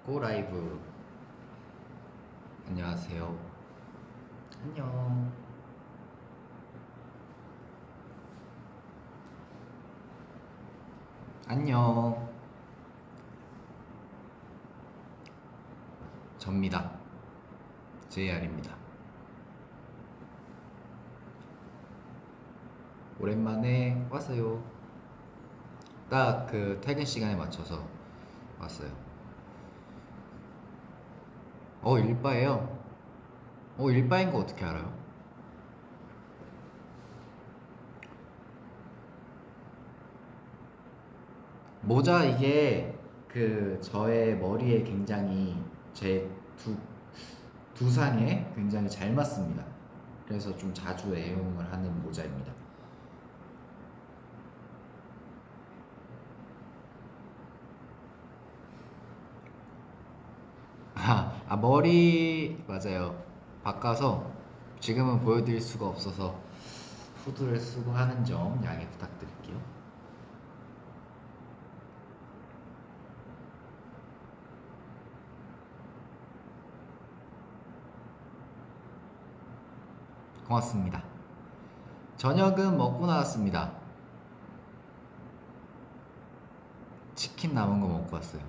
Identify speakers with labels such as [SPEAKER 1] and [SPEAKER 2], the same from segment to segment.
[SPEAKER 1] 고 라이브. 안녕하세요. 안녕. 안녕. 접니다. JR입니다. 오랜만에 왔어요. 딱 그 퇴근 시간에 맞춰서 왔어요. 일바예요? 일바인 거 어떻게 알아요? 모자 이게 그 저의 머리에 굉장히 제 두상에 굉장히 잘 맞습니다. 그래서 좀 자주 애용을 하는 모자입니다. 머리 맞아요. 바꿔서 지금은 보여드릴 수가 없어서 후드를 쓰고 하는 점 양해 부탁드릴게요. 고맙습니다. 저녁은 먹고 나왔습니다. 치킨 남은 거 먹고 왔어요.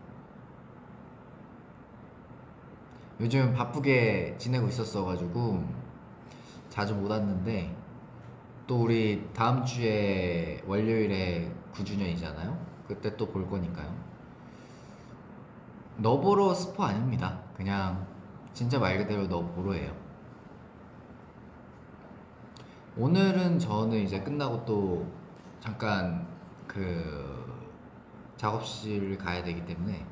[SPEAKER 1] 요즘 바쁘게 지내고 있었어가지고 자주 못 왔는데 또 우리 다음 주에 월요일에 9주년이잖아요. 그때 또 볼 거니까요. 너 보러 스포 아닙니다. 그냥 진짜 말 그대로 너 보러예요. 오늘은 저는 이제 끝나고 또 잠깐 그 작업실 가야 되기 때문에.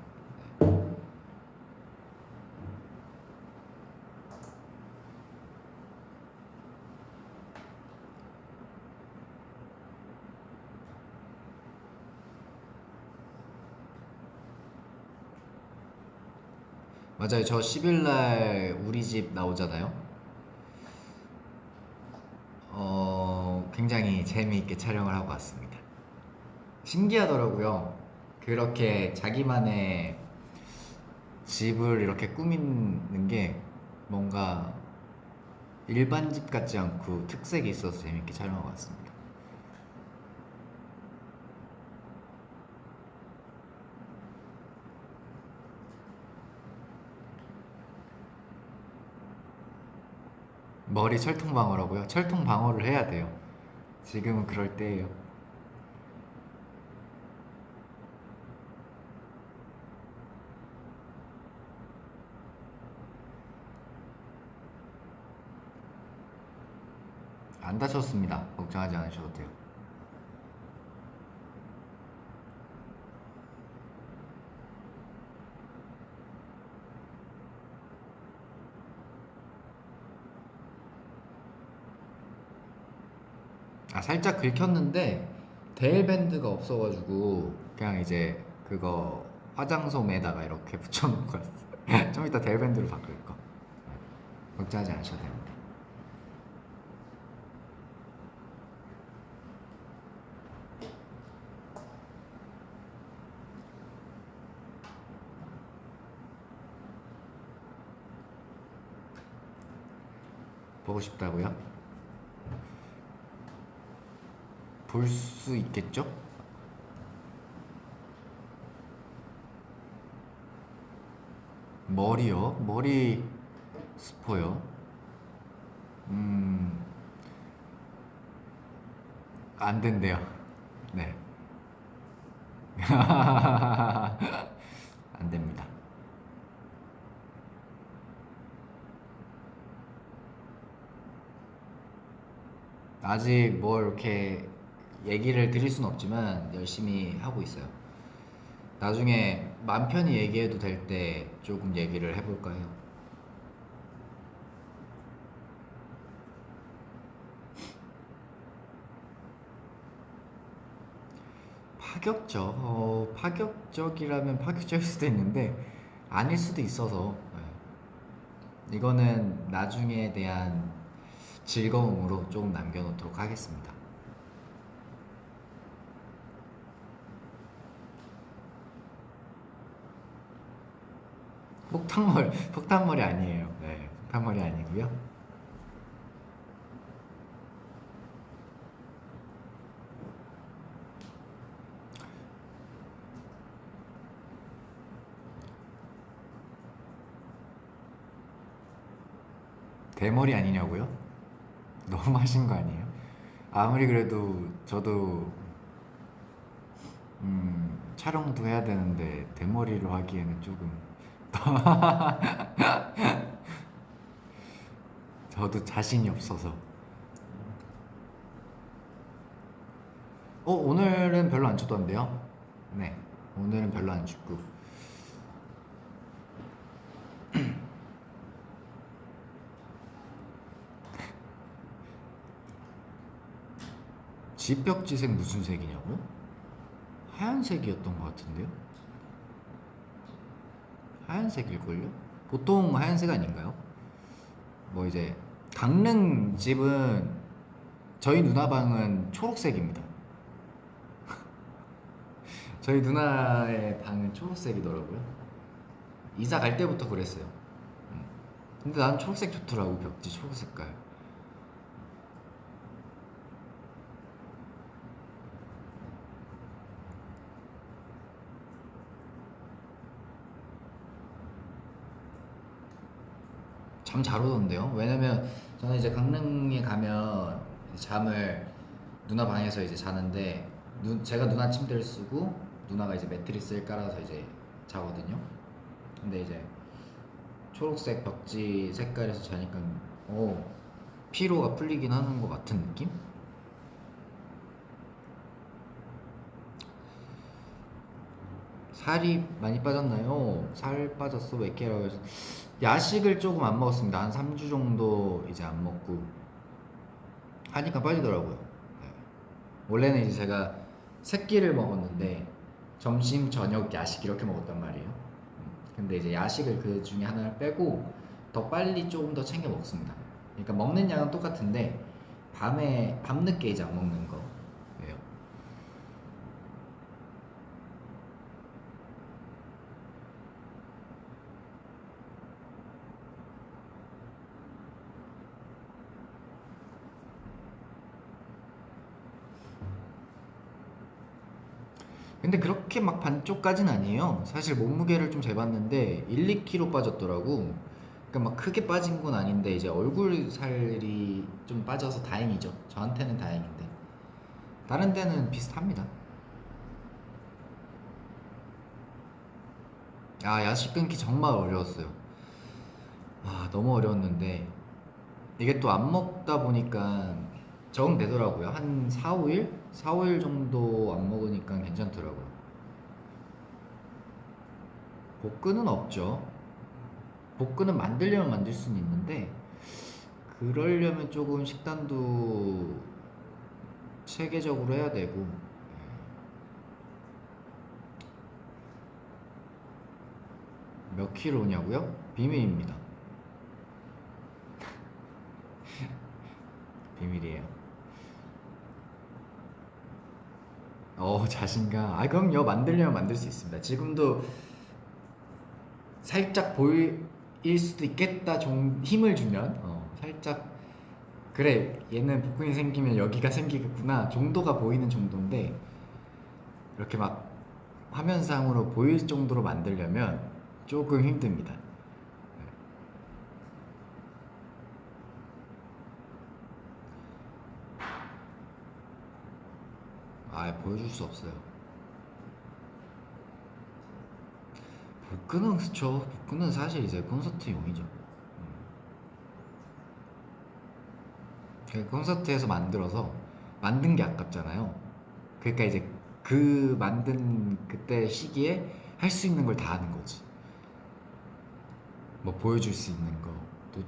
[SPEAKER 1] 맞아요. 저 10일날 우리 집 나오잖아요. 굉장히 재미있게 촬영을 하고 왔습니다. 신기하더라고요. 그렇게 자기만의 집을 이렇게 꾸미는 게 뭔가 일반 집 같지 않고 특색이 있어서 재밌게 촬영하고 왔습니다. 머리 철통 방어라고요? 철통 방어를 해야 돼요. 지금은 그럴 때예요. 안 다쳤습니다. 걱정하지 않으셔도 돼요. 살짝 긁혔는데 데일밴드가 없어가지고 그냥 이제 그거 화장솜에다가 이렇게 붙여놓고 왔어요. 좀 이따 데일밴드로 바꿀 거. 걱정하지 않으셔도 됩니다. 보고 싶다고요? 볼 수 있겠죠? 머리요? 머리 스포요? 음, 안 된대요. 네. 안 됩니다. 아직 뭐 이렇게 얘기를 드릴 순 없지만 열심히 하고 있어요. 나중에 맘 편히 얘기해도 될 때 조금 얘기를 해볼까 해요. 파격적이라면 파격적일 수도 있는데 아닐 수도 있어서 이거는 나중에 대한 즐거움으로 조금 남겨놓도록 하겠습니다. 폭탄머리 아니에요. 네, 폭탄머리 아니고요. 대머리 아니냐고요? 너무 하신 거 아니에요? 아무리 그래도 저도 촬영도 해야 되는데 대머리로 하기에는 조금 저도 자신이 없어서. 오늘은 별로 안 춥던데요? 네, 오늘은 별로 안 춥고. 지벽지색 무슨 색이냐고? 하얀색이었던 것 같은데요? 하얀색일걸요? 보통 하얀색 아닌가요? 뭐 이제 강릉 집은 저희 누나 방은 초록색입니다. 저희 누나의 방은 초록색이더라고요. 이사 갈 때부터 그랬어요. 근데 난 초록색 좋더라고, 벽지 초록 색깔. 잠 잘 오던데요? 왜냐면 저는 이제 강릉에 가면 잠을 누나 방에서 이제 자는데 제가 누나 침대를 쓰고 누나가 이제 매트리스를 깔아서 이제 자거든요. 근데 이제 초록색 벽지 색깔에서 자니까 피로가 풀리긴 하는 것 같은 느낌? 살이 많이 빠졌나요? 살 빠졌어? 몇 개라고 해서 야식을 조금 안 먹었습니다. 한 3주 정도 이제 안 먹고 하니까 빠지더라고요. 네. 원래는 이제 제가 세 끼를 먹었는데 점심, 저녁, 야식 이렇게 먹었단 말이에요. 근데 이제 야식을 그 중에 하나를 빼고 더 빨리 조금 더 챙겨 먹습니다. 그러니까 먹는 양은 똑같은데 밤늦게 이제 안 먹는 거. 예요. 근데 그렇게 막 반쪽까진 아니에요. 사실 몸무게를 좀 재봤는데 1, 2kg 빠졌더라고. 그러니까 막 크게 빠진 건 아닌데 이제 얼굴 살이 좀 빠져서 다행이죠. 저한테는 다행인데 다른 데는 비슷합니다. 야식 끊기 정말 어려웠어요. 너무 어려웠는데 이게 또 안 먹다 보니까 적응되더라고요. 한 4, 5일? 4, 5일 정도 안 먹으니까 괜찮더라고요. 볶음은 없죠. 볶음은 만들려면 만들 수는 있는데 그러려면 조금 식단도 체계적으로 해야 되고. 몇 킬로냐고요? 비밀입니다. 비밀이에요. 자신감. 그럼요. 만들려면 만들 수 있습니다. 지금도 살짝 보일 수도 있겠다 힘을 주면 살짝 그래 얘는 복근이 생기면 여기가 생기겠구나 정도가 보이는 정도인데 이렇게 막 화면상으로 보일 정도로 만들려면 조금 힘듭니다. 보여줄 수 없어요. 복근은 그쵸. 복근은 사실 이제 콘서트용이죠. 콘서트에서 만들어서 만든 게 아깝잖아요. 그러니까 이제 그 만든 그때 시기에 할 수 있는 걸 다 하는 거지. 뭐 보여줄 수 있는 거, 또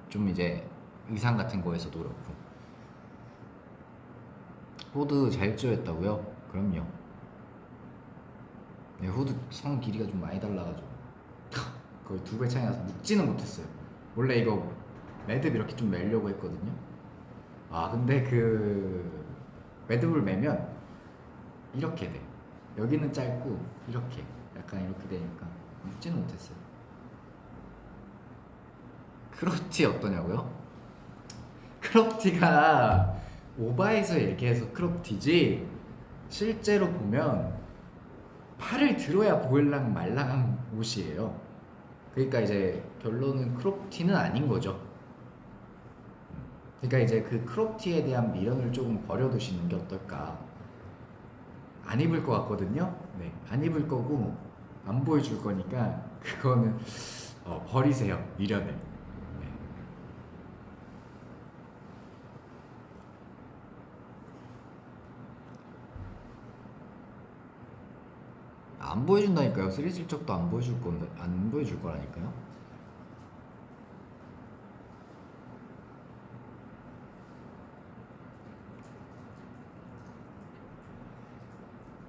[SPEAKER 1] 좀 이제 의상 같은 거에서도 그렇고. 후드 잘 쪼였다고요? 그럼요. 네, 후드 선 길이가 좀 많이 달라가지고 거의 2배 차이 나서 묶지는 못했어요. 원래 이거 매듭 이렇게 좀 매려고 했거든요. 근데 그 매듭을 매면 이렇게 돼. 여기는 짧고 이렇게 약간 이렇게 되니까 묶지는 못했어요. 크롭티 어떠냐고요? 크롭티가 오바해서 얘기해서 크롭티지 실제로 보면 팔을 들어야 보일랑 말랑한 옷이에요. 그러니까 이제 결론은 크롭티는 아닌 거죠. 그러니까 이제 그 크롭티에 대한 미련을 조금 버려두시는 게 어떨까. 안 입을 것 같거든요. 네, 안 입을 거고 안 보여줄 거니까 그거는 버리세요. 미련을. 네. 안 보여준다니까요. 스리슬쩍도 안 보여줄 건데 안 보여줄 거라니까요.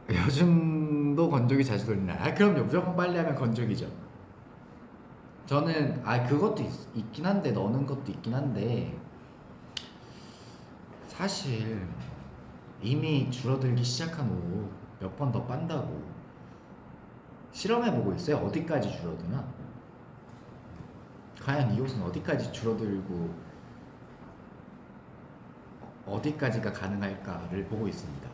[SPEAKER 1] 요즘도 건조기 자주 돌리나? 아 그럼요. 무조건 빨래하면 건조기죠. 저는 그것도 있긴 한데 넣는 것도 있긴 한데 사실 이미 줄어들기 시작한 옷 몇 번 더 빤다고 실험해보고 있어요. 어디까지 줄어드나? 과연 이 옷은 어디까지 줄어들고 어디까지가 가능할까를 보고 있습니다.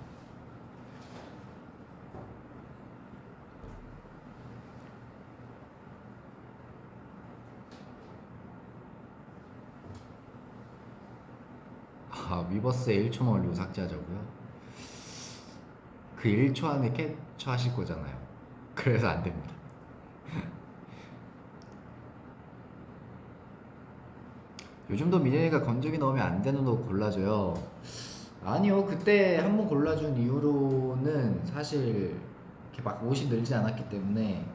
[SPEAKER 1] 위버스에 1초만 올리고 삭제하자고요? 그 1초 안에 캡처하실 거잖아요. 그래서 안 됩니다. 요즘도 민현이가 건조기 넣으면 안 되는 옷 골라줘요. 아니요, 그때 한 번 골라준 이후로는 사실 이렇게 막 옷이 늘지 않았기 때문에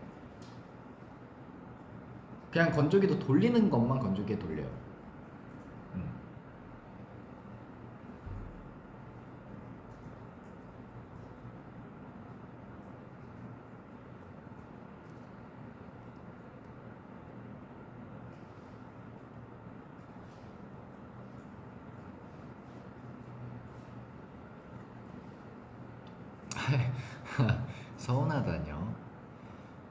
[SPEAKER 1] 그냥 건조기도 돌리는 것만 건조기에 돌려요. 음. 서운하다뇨.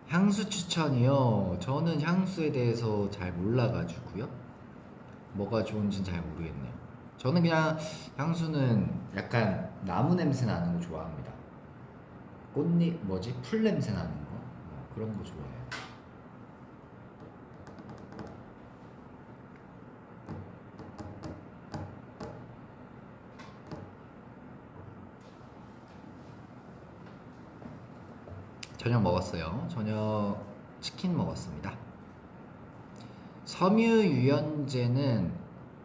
[SPEAKER 1] 향수 추천이요? 저는 향수에 대해서 잘 몰라가지고요. 뭐가 좋은지는 잘 모르겠네요. 저는 그냥 향수는 약간 나무 냄새 나는 거 좋아합니다. 꽃잎 뭐지? 풀 냄새 나는 거 그런 거 좋아해요. 저녁 먹었어요. 저녁 치킨 먹었습니다. 섬유 유연제는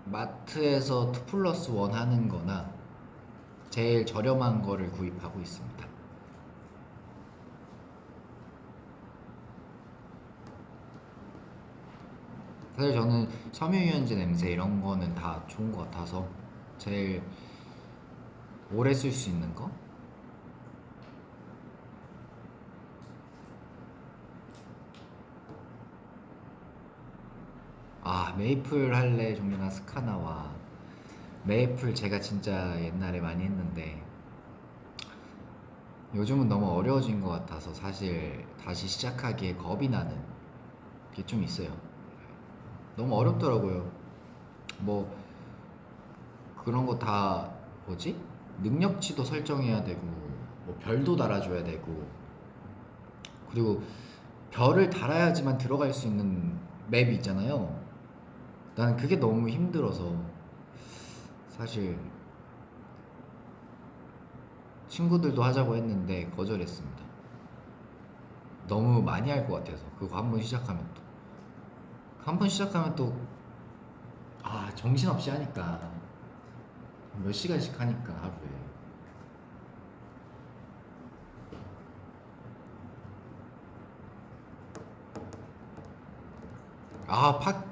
[SPEAKER 1] 마트에서 2 플러스 1 하는 거나 제일 저렴한 거를 구입하고 있습니다. 사실 저는 섬유유연제 냄새 이런 거는 다 좋은 것 같아서 제일 오래 쓸 수 있는 거? 메이플 할래 종류나 스카나와 메이플 제가 진짜 옛날에 많이 했는데 요즘은 너무 어려워진 것 같아서 사실 다시 시작하기에 겁이 나는 게 좀 있어요. 너무 어렵더라고요. 뭐 그런 거 다 뭐지? 능력치도 설정해야 되고 뭐 별도 달아줘야 되고 그리고 별을 달아야지만 들어갈 수 있는 맵이 있잖아요. 나는 그게 너무 힘들어서 사실 친구들도 하자고 했는데 거절했습니다. 너무 많이 할 것 같아서 그거 한 번 시작하면 또 한 번 시작하면 또 정신없이 하니까 몇 시간씩 하니까 하루에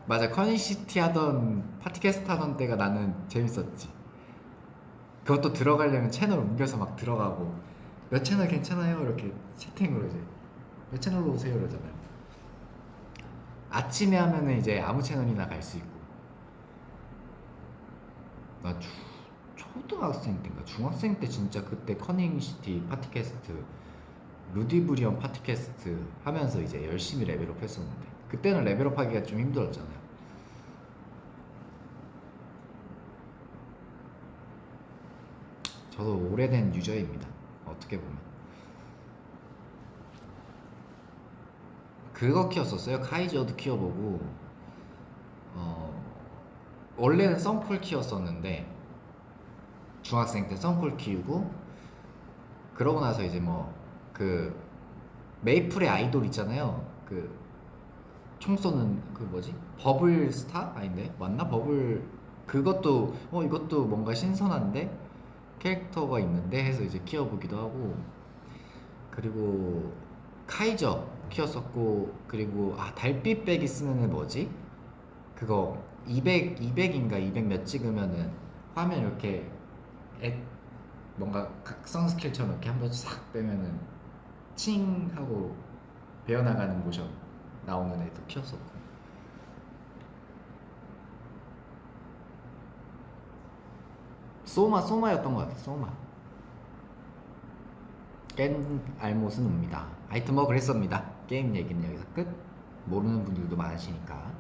[SPEAKER 1] 맞아. 커닝시티 하던 파티캐스트 하던 때가 나는 재밌었지. 그것도 들어가려면 채널 옮겨서 막 들어가고 몇 채널 괜찮아요? 이렇게 채팅으로 이제 몇 채널로 오세요 이러잖아요. 아침에 하면은 이제 아무 채널이나 갈 수 있고 나 초등학생 때인가 중학생 때 진짜 그때 커닝시티 파티캐스트 루디브리언 파티캐스트 하면서 이제 열심히 레벨업 했었는데 그때는 레벨업 하기가 좀 힘들었잖아요. 저도 오래된 유저입니다. 어떻게 보면 그거 키웠었어요. 카이저도 키워보고 어, 원래는 썬콜 키웠었는데 중학생 때 썬콜 키우고 그러고 나서 이제 뭐 그 메이플의 아이돌 있잖아요. 그 총 쏘는 그 뭐지? 버블 스타? 아닌데 맞나? 버블 그것도 이것도 뭔가 신선한데 캐릭터가 있는데 해서 이제 키워보기도 하고 그리고 카이저 키웠었고 그리고 달빛배기 쓰는 애 뭐지? 그거 200인가 200 몇 찍으면은 화면 이렇게 애, 뭔가 각성 스킬처럼 이렇게 한번 싹 빼면은 칭 하고 배어나가는 모션 나오는 애도 키웠었고 소마였던 것 같아. 소마 깬 알못은 옵니다. 하여튼 뭐 그랬습니다. 게임 얘기는 여기서 끝. 모르는 분들도 많으시니까.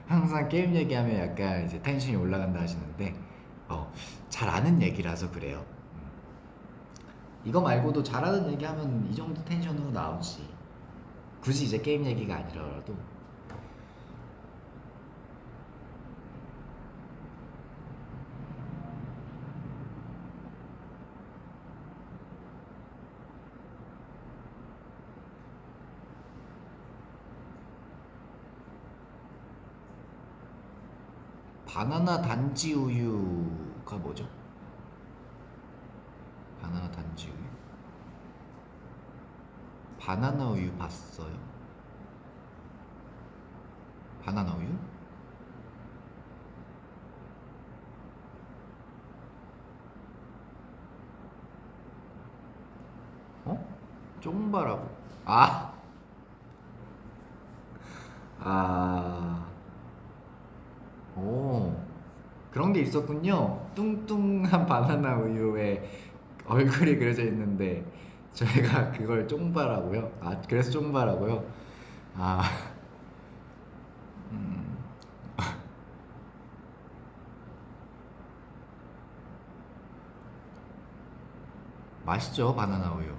[SPEAKER 1] 항상 게임 얘기하면 약간 이제 텐션이 올라간다 하시는데 잘 아는 얘기라서 그래요. 이거 말고도 잘하는 얘기하면 이 정도 텐션으로 나오지. 굳이 이제 게임 얘기가 아니라도 바나나 단지 우유가 뭐죠? 바나나 단지 우유? 바나나 우유 봤어요? 바나나 우유? 어? 쫑바라고? 아, 아, 오, 그런 게 있었군요. 뚱뚱한 바나나 우유에 얼굴이 그려져 있는데 저희가 그걸 쫑바라고요? 그래서 쫑바라고요? 아, 음, 맛있죠, 바나나 우유.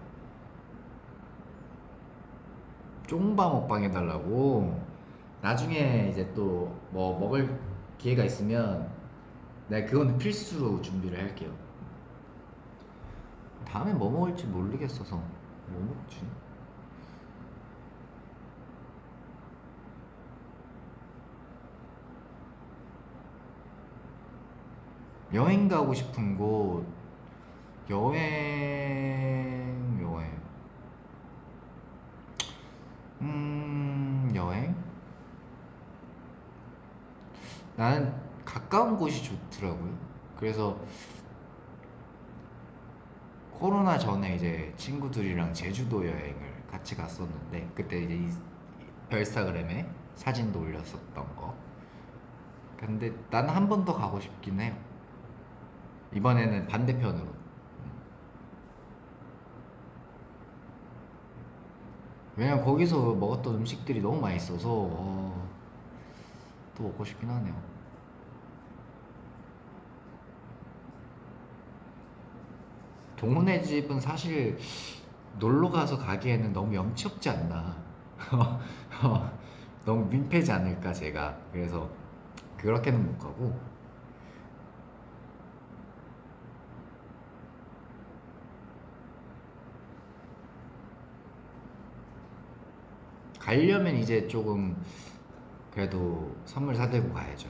[SPEAKER 1] 쫑바 먹방 해달라고. 나중에 이제 또 뭐 먹을 기회가 있으면 내가 그거는 필수로 준비를 할게요. 다음에 뭐 먹을지 모르겠어서 뭐 먹지? 여행 가고 싶은 곳 여행 여행? 나는 가까운 곳이 좋더라고요. 그래서 코로나 전에 이제 친구들이랑 제주도 여행을 같이 갔었는데 그때 이제 별스타그램에 사진도 올렸었던 거. 근데 나는 한 번 더 가고 싶긴 해요. 이번에는 반대편으로. 왜냐면 거기서 먹었던 음식들이 너무 맛있어서 또 먹고 싶긴 하네요. 동훈의 집은 사실 놀러 가서 가기에는 너무 염치 없지 않나. 너무 민폐지 않을까 제가. 그래서 그렇게는 못 가고 가려면 이제 조금 그래도 선물 사들고 가야죠.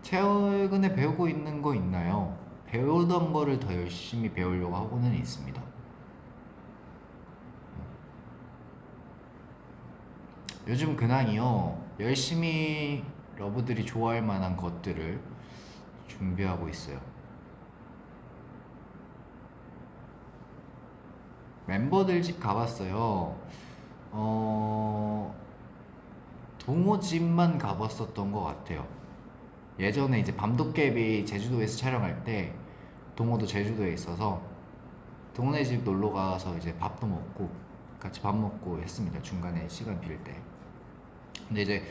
[SPEAKER 1] 최근에 배우고 있는 거 있나요? 배우던 거를 더 열심히 배우려고 하고는 있습니다. 요즘 근황이요. 열심히 러브들이 좋아할 만한 것들을 준비하고 있어요. 멤버들 집 가봤어요. 어, 동호집만 가봤었던 것 같아요. 예전에 이제 밤도깨비 제주도에서 촬영할 때 동호도 제주도에 있어서 동호네 집 놀러 가서 이제 밥도 먹고 같이 밥 먹고 했습니다. 중간에 시간 빌 때. 근데 이제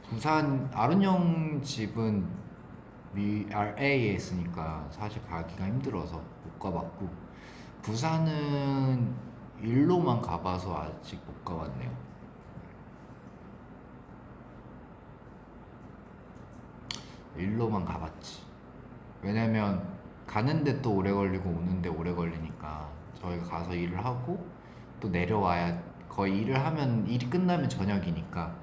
[SPEAKER 1] 부산 아론 형 집은 RA에 있으니까 사실 가기가 힘들어서 못 가봤고 부산은 일로만 가봐서 아직 못 가봤네요. 일로만 가봤지. 왜냐면 가는데 또 오래 걸리고 오는데 오래 걸리니까 저희가 가서 일을 하고 또 내려와야 거의 일을 하면 일이 끝나면 저녁이니까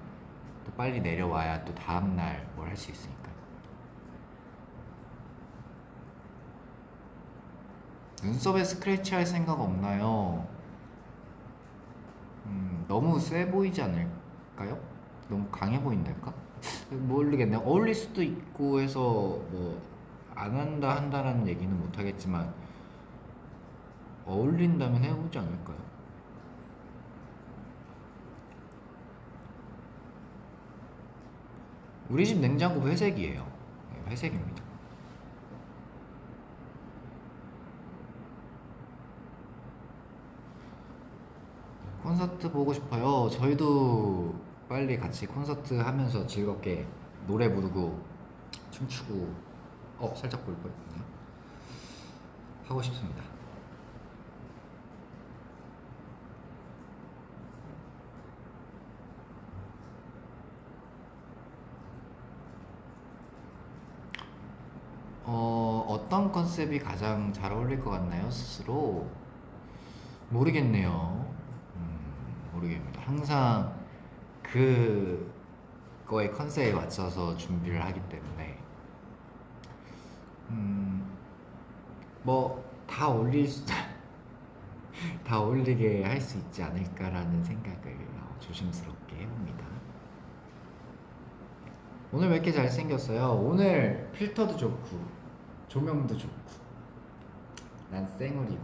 [SPEAKER 1] 또 빨리 내려와야 또 다음날 뭘 할 수 있으니까. 눈썹에 스크래치 할 생각 없나요? 너무 세 보이지 않을까요? 너무 강해 보인달까? 모르겠네. 어울릴 수도 있고 해서 뭐 안 한다 한다라는 얘기는 못 하겠지만 어울린다면 해보지 않을까요? 우리 집 냉장고 회색이에요. 네, 회색입니다. 콘서트 보고 싶어요. 저희도 빨리 같이 콘서트 하면서 즐겁게 노래 부르고 춤추고 살짝 볼 뻔했네요. 하고 싶습니다. 어떤 컨셉이 가장 잘 어울릴 것 같나요? 스스로 모르겠네요. 모르겠습니다. 항상 그거의 컨셉에 맞춰서 준비를 하기 때문에 뭐 다 어울릴 수, 다 어울리게 할 수 있지 않을까라는 생각을 조심스럽게 해봅니다. 오늘 왜 이렇게 잘생겼어요? 오늘 필터도 좋고 조명도 좋고 난 쌩얼이고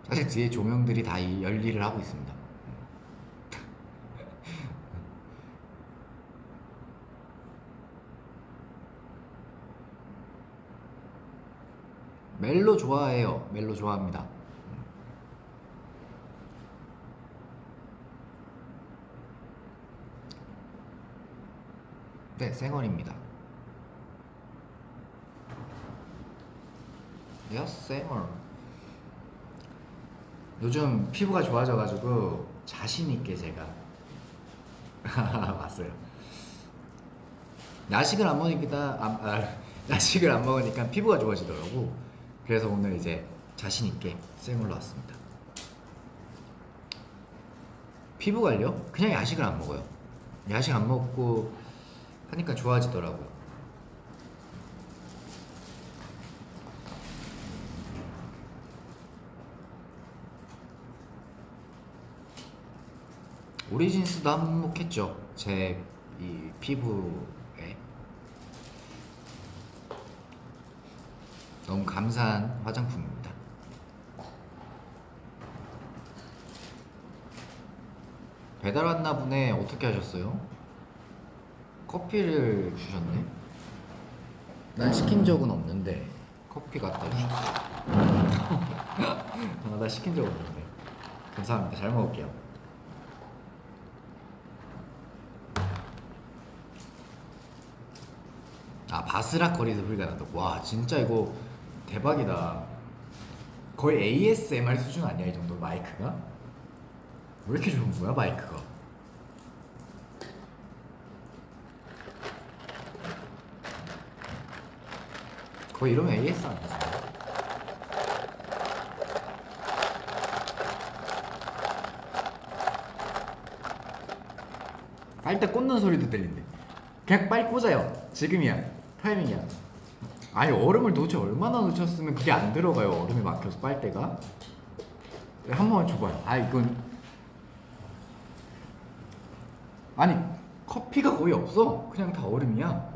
[SPEAKER 1] 사실 뒤에 조명들이 다 열일을 하고 있습니다. 멜로 좋아해요. 멜로 좋아합니다. 네, 쌩얼입니다. 야, 쌩얼. 요즘 피부가 좋아져가지고 자신 있게 제가 왔어요. 야식을 안 먹으니까 야식을 안 먹으니까 피부가 좋아지더라고. 그래서 오늘 이제 자신 있게 쌩얼로 왔습니다. 피부 관리요? 그냥 야식을 안 먹어요. 야식 안 먹고 하니까 좋아지더라고요. 오리진스도 한몫했죠. 제 이 피부에 너무 감사한 화장품입니다. 배달 왔나 보네. 어떻게 하셨어요? 커피를 주셨네. 난 시킨 적은 없는데 커피 갖다 주셨어. 나 시킨 적 없는데. 감사합니다. 잘 먹을게요. 바스락거리는 소리가 난다고. 와, 진짜 이거 대박이다. 거의 ASMR 수준 아니야, 이 정도 마이크가? 왜 이렇게 좋은 거야, 마이크가? 거의 이러면 AS 아니지? 빨대 꽂는 소리도 들린대. 그냥 빨리 꽂아요. 지금이야. 타이밍이야. 아니, 얼음을 도대체 얼마나 넣으셨으면 그게 안 들어가요, 얼음이 막혀서 빨대가? 한 번만 줘봐요. 이건 아니, 커피가 거의 없어. 그냥 다 얼음이야.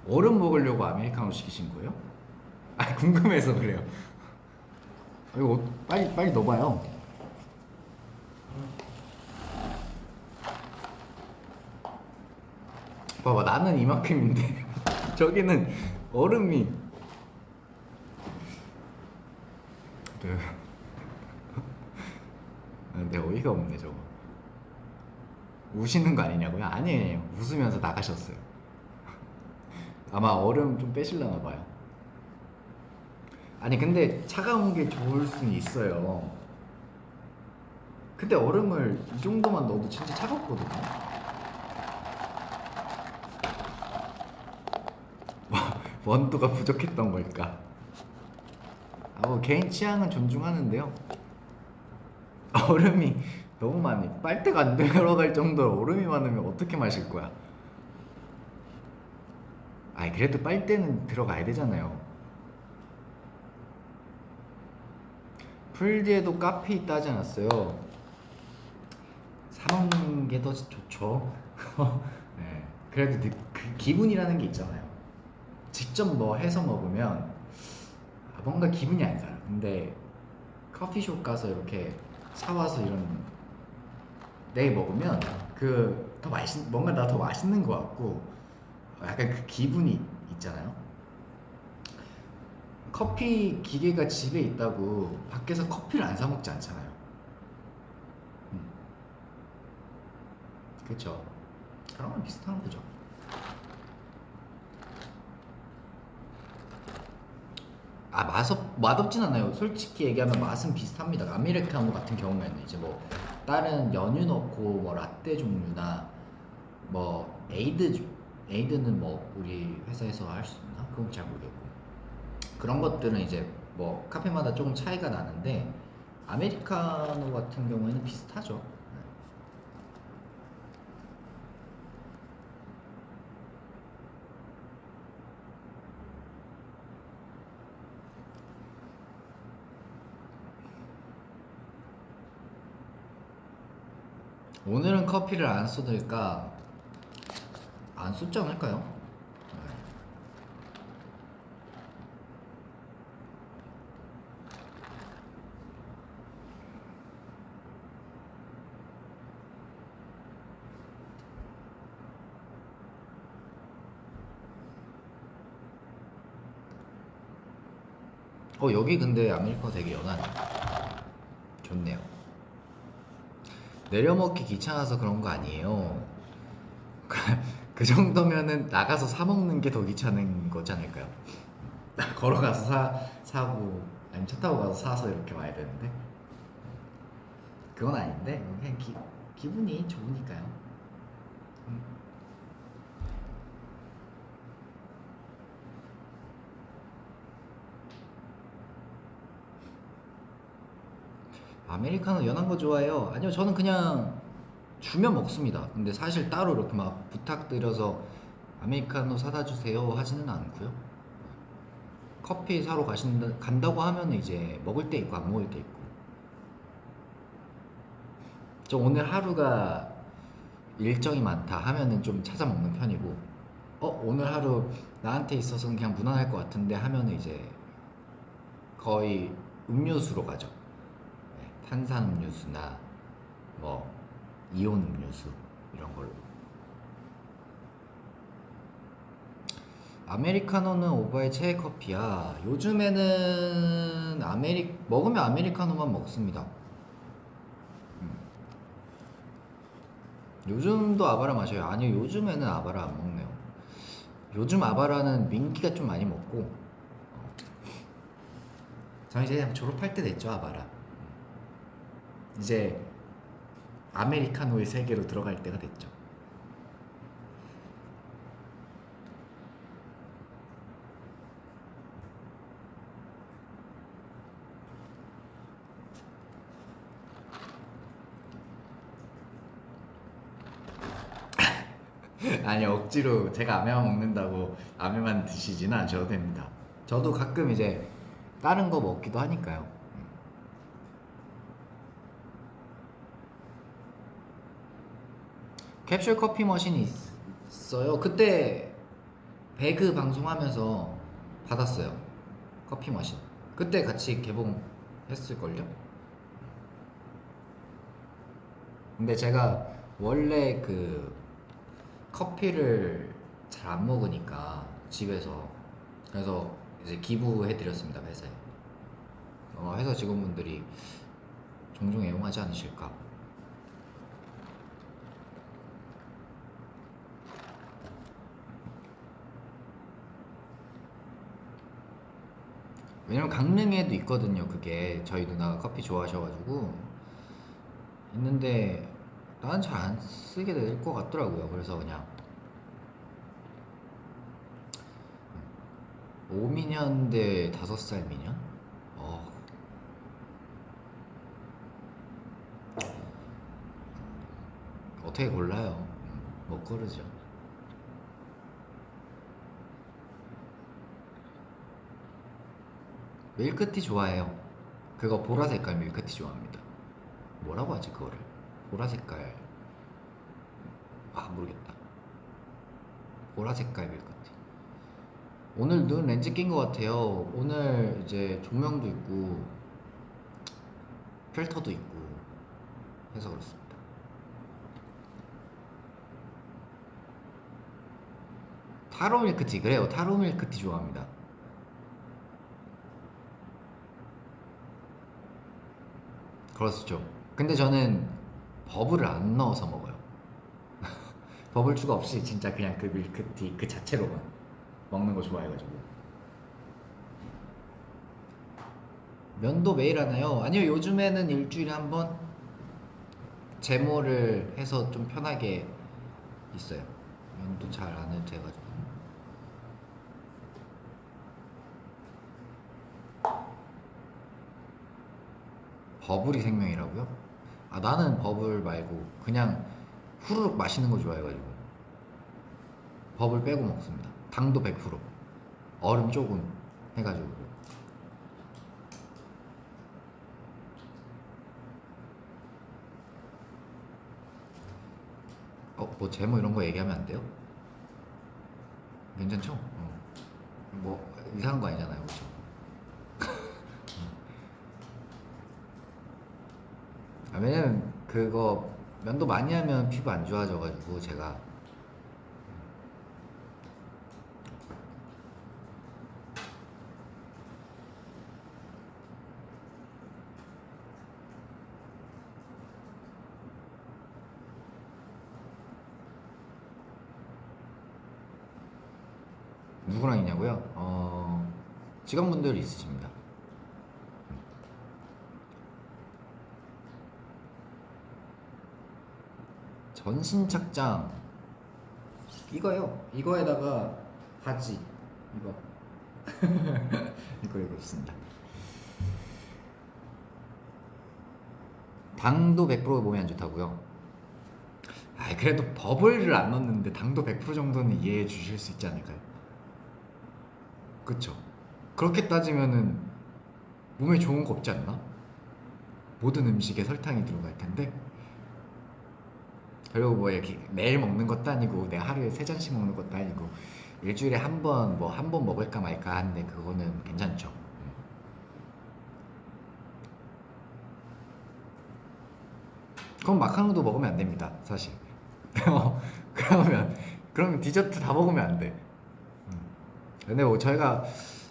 [SPEAKER 1] 얼음 먹으려고 아메리카노 시키신 거예요? 아 궁금해서 그래요. 이거 빨리 넣어봐요. 봐봐 나는 이만큼인데 저기는 얼음이. 네. 근데 어이가 없네 저거. 우시는 거 아니냐고요? 아니에요. 웃으면서 나가셨어요. 아마 얼음 좀 빼실려나 봐요. 아니 근데 차가운 게 좋을 수는 있어요. 근데 얼음을 이 정도만 넣어도 진짜 차갑거든요. 원도가 부족했던 걸까? 뭐 개인 취향은 존중하는데요. 얼음이 너무 많이 빨대가 안 들어갈 정도로 얼음이 많으면 어떻게 마실 거야? 아니 그래도 빨대는 들어가야 되잖아요. 풀디에도 카페 있다 하지 않았어요? 사 먹는 게 더 좋죠. 네. 그래도 그 기분이라는 게 있잖아요. 직접 뭐 해서 먹으면 뭔가 기분이 안 살아. 근데 커피숍 가서 이렇게 사와서 이런 내 먹으면 그 더 뭔가 나 더 맛있는 것 같고 약간 그 기분이 있잖아요. 커피 기계가 집에 있다고 밖에서 커피를 안 사 먹지 않잖아요. 그렇죠. 그런 건 비슷한 거죠. 맛없진 않아요. 솔직히 얘기하면 맛은 비슷합니다. 아메리카노 같은 경우에는 이제 뭐 다른 연유 넣고 뭐 라떼 종류나 뭐 에이드는 뭐 우리 회사에서 할 수 있나? 그건 잘 모르겠고 그런 것들은 이제 뭐 카페마다 조금 차이가 나는데 아메리카노 같은 경우에는 비슷하죠. 오늘은 커피를 안 쏟을까? 안 쏟지 않을까요? 여기 근데 아메리카노 되게 연하네. 좋네요. 내려먹기 귀찮아서 그런 거 아니에요. 그 정도면은 나가서 사 먹는 게 더 귀찮은 거지 않을까요? 걸어가서 사고 아니면 차 타고 가서 사서 이렇게 와야 되는데 그건 아닌데 그냥 기분이 좋으니까요. 음. 아메리카노 연한 거 좋아해요? 아니요 저는 그냥 주면 먹습니다. 근데 사실 따로 이렇게 막 부탁드려서 아메리카노 사다 주세요 하지는 않고요. 커피 사러 간다고 하면 이제 먹을 때 있고 안 먹을 때 있고. 저 오늘 하루가 일정이 많다 하면은 좀 찾아 먹는 편이고, 오늘 하루 나한테 있어서는 그냥 무난할 것 같은데 하면은 이제 거의 음료수로 가죠. 네, 탄산 음료수나 뭐 이온 음료수 이런 걸로. 아메리카노는 오바의 최애 커피야. 요즘에는 먹으면 아메리카노만 먹습니다. 요즘도 아바라 마셔요? 아니요, 요즘에는 아바라 안 먹네요. 요즘 아바라는 민기가 좀 많이 먹고, 저는 이제 졸업할 때 됐죠, 아바라. 이제 아메리카노의 세계로 들어갈 때가 됐죠. 아니, 억지로 제가 아메만 먹는다고 아메만 드시지는 않으셔도 됩니다. 저도 가끔 이제 다른 거 먹기도 하니까요. 캡슐 커피 머신이 있어요. 그때 배그 방송하면서 받았어요. 커피 머신. 그때 같이 개봉했을걸요? 근데 제가 원래 그 커피를 잘 안 먹으니까 집에서, 그래서 이제 기부해드렸습니다, 회사에. 회사 직원분들이 종종 애용하지 않으실까. 왜냐면 강릉에도 있거든요. 그게 저희 누나가 커피 좋아하셔가지고 있는데 난 잘 안 쓰게 될 것 같더라고요. 그래서 그냥 5미년 대 5살 미년? 어, 어떻게 골라요? 못 고르죠. 밀크티 좋아해요. 그거 보라 색깔 밀크티 좋아합니다. 뭐라고 하지 그거를? 보라 색깔, 모르겠다. 보라 색깔 밀크티. 오늘 눈 렌즈 낀 것 같아요. 오늘 이제 조명도 있고 필터도 있고 해서 그렇습니다. 타로 밀크티, 그래요. 타로 밀크티 좋아합니다. 그렇죠. 근데 저는 버블을 안 넣어서 먹어요. 버블 추가 없이 진짜 그냥 그 밀크티 그 자체로만 먹는 거 좋아해가지고. 면도 매일 하나요? 아니요, 요즘에는 일주일에 한 번 제모를 해서 좀 편하게 있어요. 면도 잘 안 해도 돼가지고. 버블이 생명이라고요? 나는 버블 말고 그냥 후루룩 마시는 거 좋아해가지고 버블 빼고 먹습니다. 당도 100%, 얼음 조금 해가지고. 뭐 제모 이런 거 얘기하면 안 돼요? 괜찮죠? 뭐 이상한 거 아니잖아요, 그렇죠? 왜냐면 그거 면도 많이 하면 피부 안 좋아져가지고 제가. 누구랑 있냐고요? 직원분들 있으십니다. 전신 착장 이거요. 이거에다가 바지 이거 이거 입었습니다. 당도 100% 몸에 안 좋다고요? 그래도 버블을 안 넣는데 당도 100% 정도는 이해해 주실 수 있지 않을까요? 그쵸? 그렇게 따지면은 몸에 좋은 거 없지 않나? 모든 음식에 설탕이 들어갈 텐데. 그리고 뭐 이렇게 매일 먹는 것도 아니고 내가 하루에 3잔씩 먹는 것도 아니고 일주일에 한 번 뭐 한 번 먹을까 말까 하는데 그거는 괜찮죠. 그럼 마카롱도 먹으면 안 됩니다, 사실. 그러면 그러면 디저트 다 먹으면 안 돼. 근데 뭐 저희가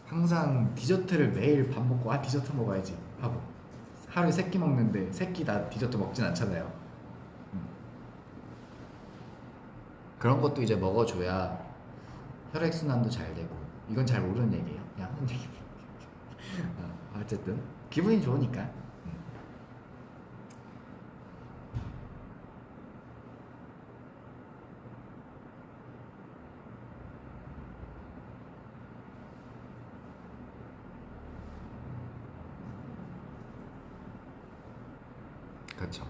[SPEAKER 1] 항상 디저트를 매일 밥 먹고 디저트 먹어야지 하고 하루에 3끼 먹는데 3끼 다 디저트 먹진 않잖아요. 음. 그런 것도 이제 먹어줘야 혈액순환도 잘 되고. 이건 잘 모르는 얘기예요. 그냥 하는 얘기. 어쨌든 기분이 좋으니까. 그렇죠.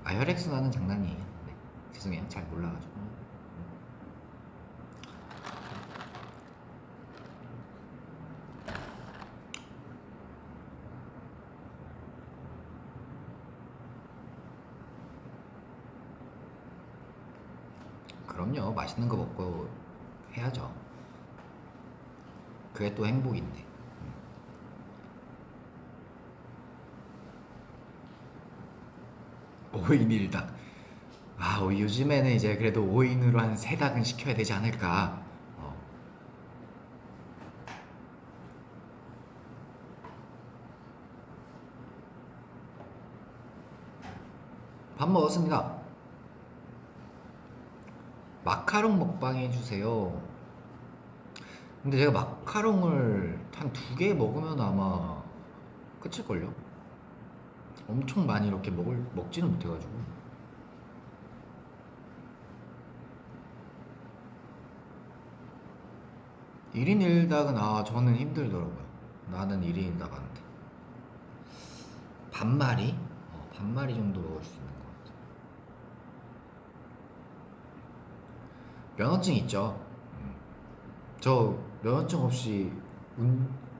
[SPEAKER 1] 혈액순환은 장난이에요. 네. 죄송해요. 잘 몰라가지고. 그럼요. 맛있는 거 먹고 해야죠. 그게 또 행복인데. 5인 1닭. 아, 요즘에는 이제 그래도 5인으로 한 3닭은 시켜야 되지 않을까. 어. 밥 먹었습니다. 마카롱 먹방 해주세요. 근데 제가 마카롱을 한 2개 먹으면 아마 끝일걸요? 엄청 많이 이렇게 먹지는 못해가지고. 1인 1닭은 저는 힘들더라고요. 나는 1인 1닭 안 돼. 반마리? 반마리 정도 먹을 수 있는 것 같아. 면허증 있죠? 저 면허증 없이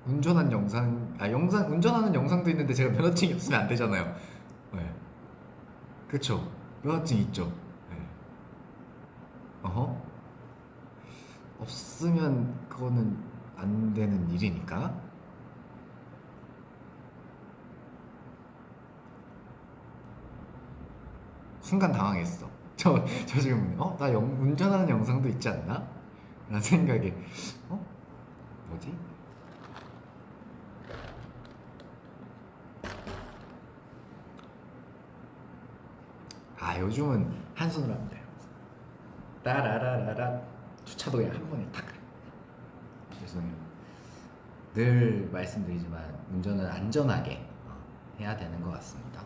[SPEAKER 1] 운전한 운전하는 영상도 있는데 제가 면허증이 없으면 안 되잖아요. 네. 그쵸? 면허증 있죠? 네. 어허? 없으면 그거는 안 되는 일이니까. 순간 당황했어. 저 지금, 나 운전하는 영상도 있지 않나? 라는 생각에, 어? 뭐지? 요즘은 한 손으로 하면 돼요. 따라라라라. 주차도 그냥 한 번에 탁. 죄송해요. 늘 말씀드리지만 운전은 안전하게 해야 되는 것 같습니다.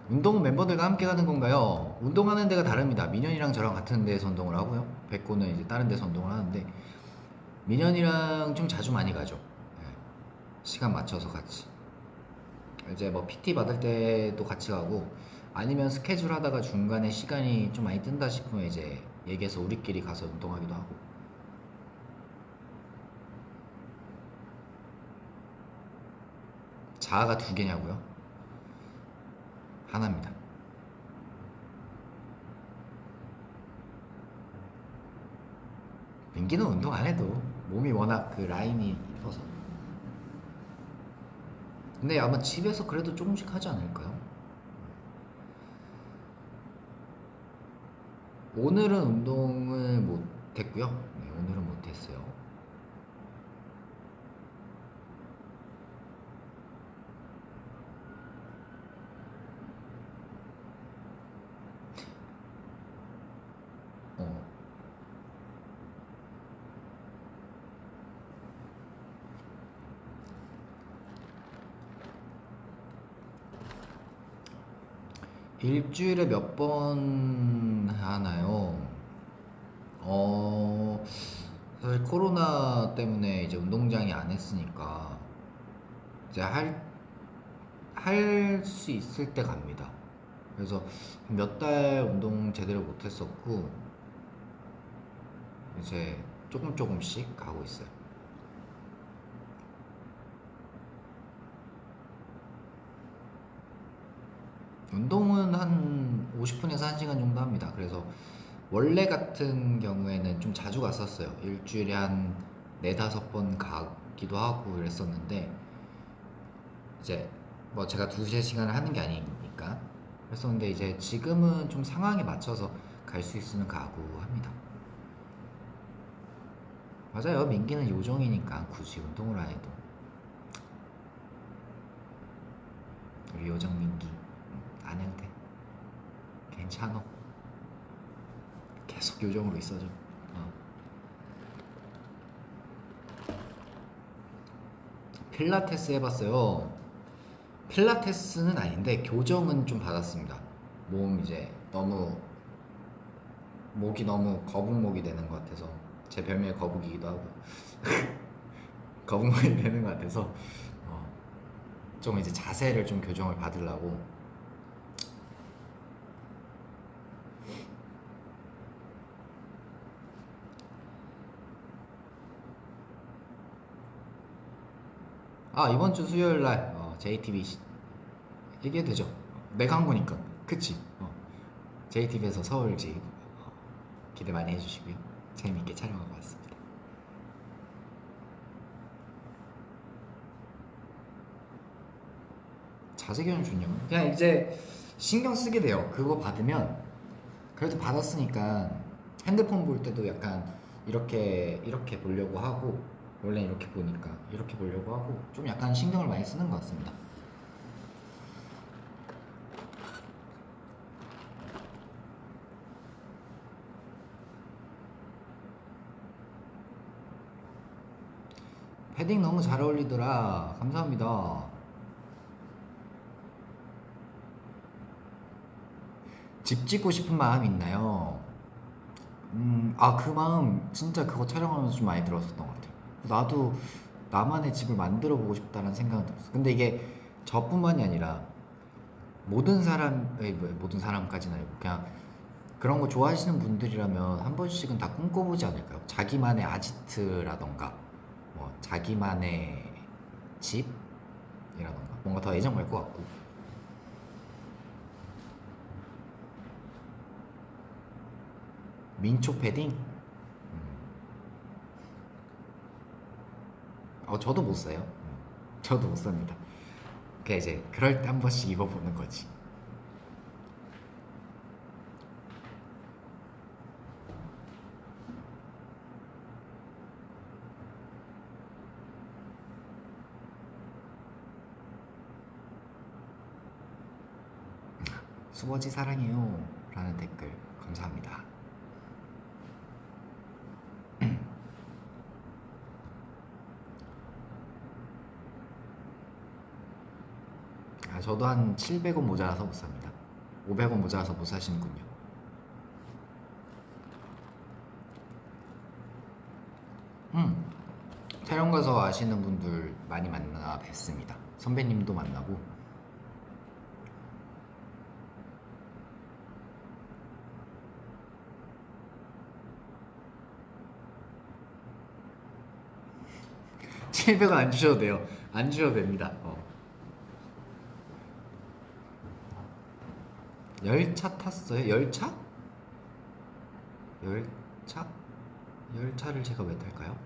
[SPEAKER 1] 운동은 멤버들과 함께 가는 건가요? 운동하는 데가 다릅니다. 민현이랑 저랑 같은 데서 운동을 하고요. 백고는 이제 다른 데서 운동을 하는데 민현이랑 좀 자주 많이 가죠. 네. 시간 맞춰서 같이. 이제 뭐 PT 받을 때도 같이 가고 아니면 스케줄 하다가 중간에 시간이 좀 많이 뜬다 싶으면 이제 얘기해서 우리끼리 가서 운동하기도 하고. 자아가 2개냐고요? 하나입니다. 민기는 운동 안 해도 몸이 워낙 그 라인이 이뻐서. 근데 아마 집에서 그래도 조금씩 하지 않을까요? 오늘은 운동을 못 했고요. 네, 오늘은 못 했어요. 어, 일주일에 몇 번 하나요? 어, 사실 코로나 때문에 이제 운동장이 안 했으니까 이제 할 수 있을 때 갑니다. 그래서 몇 달 운동 제대로 못 했었고 이제 조금씩 가고 있어요. 운동은 한 50분에서 1시간 정도 합니다. 그래서 원래 같은 경우에는 좀 자주 갔었어요. 일주일에 한 4~5번 가기도 하고 그랬었는데 이제 뭐 제가 2~3시간을 하는 게 아니니까 그랬었는데 이제 지금은 좀 상황에 맞춰서 갈 수 있으면 가고 합니다. 맞아요. 민기는 요정이니까 굳이 운동을 안 해도 우리 요정 민기 안 해도 돼. 괜찮아. 계속 요정으로 있어줘. 어. 필라테스 해봤어요. 필라테스는 아닌데 교정은 좀 받았습니다. 몸 이제 너무 목이 너무 거북목이 되는 것 같아서 제 별명이 거북이기도 하고 거북목이 되는 것 같아서 좀 이제 자세를 좀 교정을 받으려고. 이번 주 수요일 날 JTBC 얘기해도 되죠? 내가 한 거니까. 그치? JTBC에서 서울집 기대 많이 해주시고요. 재미있게 촬영하고 왔습니다. 자세교정 좋냐고? 그냥 이제 신경 쓰게 돼요. 그거 받으면 그래도 받았으니까 핸드폰 볼 때도 약간 이렇게 보려고 하고 원래 이렇게 보니까 이렇게 보려고 하고 좀 약간 신경을 많이 쓰는 것 같습니다. 패딩 너무 잘 어울리더라. 감사합니다. 집 짓고 싶은 마음 있나요? 그 마음 진짜 그거 촬영하면서 좀 많이 들었었던 것 같아요. 나도 나만의 집을 만들어 보고 싶다는 생각은 들었어. 근데 이게 저뿐만이 아니라 모든 사람까지는 아니고 그냥 그런 거 좋아하시는 분들이라면 한 번씩은 다 꿈꿔보지 않을까요? 자기만의 아지트라던가 뭐 자기만의 집이라던가 뭔가 더 애정 갈 것 같고. 민초 패딩? 저도 못 사요. 저도 못 삽니다. 그냥 이제 그럴 때 한 번씩 입어보는 거지. 수버지 사랑해요 라는 댓글 감사합니다. 저도 한 700원 모자라서 못 삽니다. 500원 모자라서 못 사시는군요. 촬영 가서 아시는 분들 많이 만나 뵙습니다. 선배님도 만나고. (700원) 안 주셔도 돼요. 안 주셔도 됩니다. 열차 탔어요? 열차? 열차? 열차를 제가 왜 탈까요?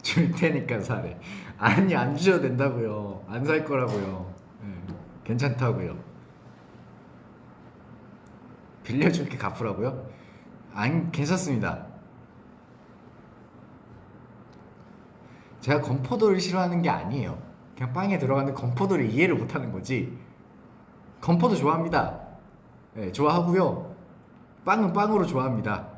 [SPEAKER 1] 줄 테니까 사래. 아니 안 주셔도 된다고요. 안 살 거라고요. 네, 괜찮다고요. 빌려줄게 갚으라고요? 안 괜찮습니다. 제가 건포도를 싫어하는 게 아니에요. 그냥 빵에 들어가는 건포도를 이해를 못하는 거지. 건포도 좋아합니다. 네, 좋아하고요. 빵은 빵으로 좋아합니다.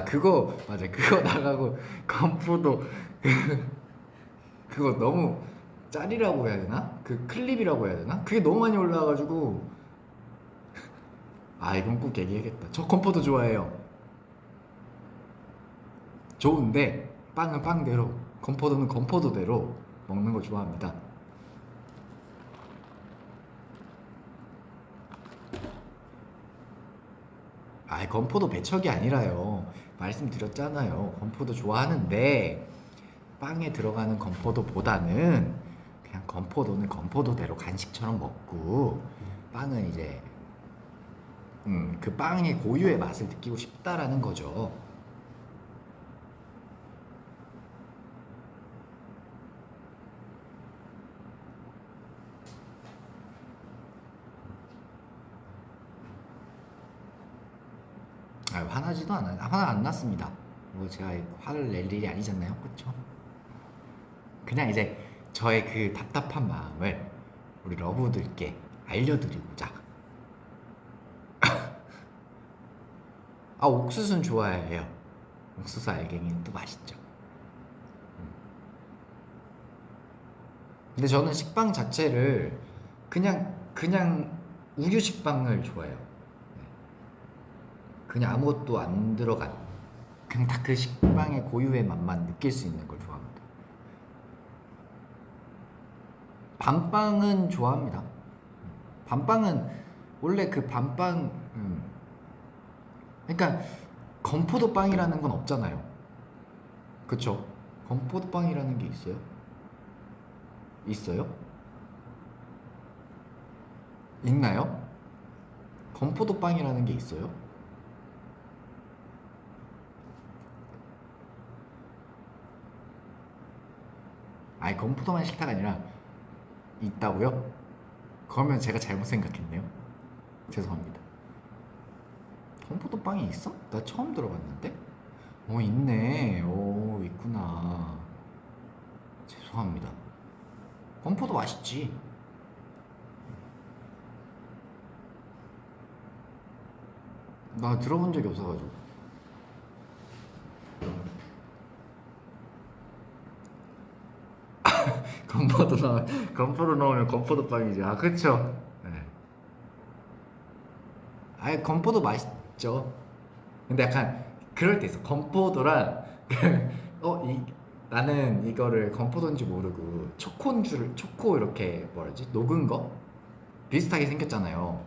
[SPEAKER 1] 그거 맞아. 그거 나가고 건포도 그거 너무 짤이라고 해야 되나? 그 클립이라고 해야 되나? 그게 너무 많이 올라와가지고 이건 꼭 얘기해야겠다. 저 건포도 좋아해요. 좋은데 빵은 빵대로, 건포도는 건포도대로 먹는 거 좋아합니다. 건포도 배척이 아니라요. 말씀드렸잖아요. 건포도 좋아하는데 빵에 들어가는 건포도보다는 그냥 건포도는 건포도대로 간식처럼 먹고 빵은 이제 그 빵의 고유의 맛을 느끼고 싶다라는 거죠. 화나지도 않아요. 화가 안 났습니다. 뭐 제가 화를 낼 일이 아니잖아요. 그렇죠? 그냥 이제 저의 그 답답한 마음을 우리 러브들께 알려드리고자. 옥수수는 좋아해요. 옥수수 알갱이는 또 맛있죠. 근데 저는 식빵 자체를 그냥 우유 식빵을 좋아해요. 그냥 아무것도 안 들어간 그냥 딱 그 식빵의 고유의 맛만 느낄 수 있는 걸 좋아합니다. 밤빵은 좋아합니다. 밤빵은 원래 그 밤빵 그러니까 건포도빵이라는 건 없잖아요. 그쵸? 건포도빵이라는 게 있어요? 있어요? 있나요? 건포도빵이라는 게 있어요? 아니 건포도만 싫다가 아니라 있다고요? 그러면 제가 잘못 생각했네요. 죄송합니다. 건포도빵이 있어? 나 처음 들어봤는데? 있네. 있구나. 죄송합니다. 건포도 맛있지. 나 들어본 적이 없어가지고. 건포도 넣으면 건포도 빵이지. 아, 그쵸. 네. 아예 건포도 맛있죠. 근데 약간 그럴 때 있어. 건포도랑 이 나는 이거를 건포도인지 모르고 초코인 줄 초코 이렇게 뭐라지 녹은 거 비슷하게 생겼잖아요.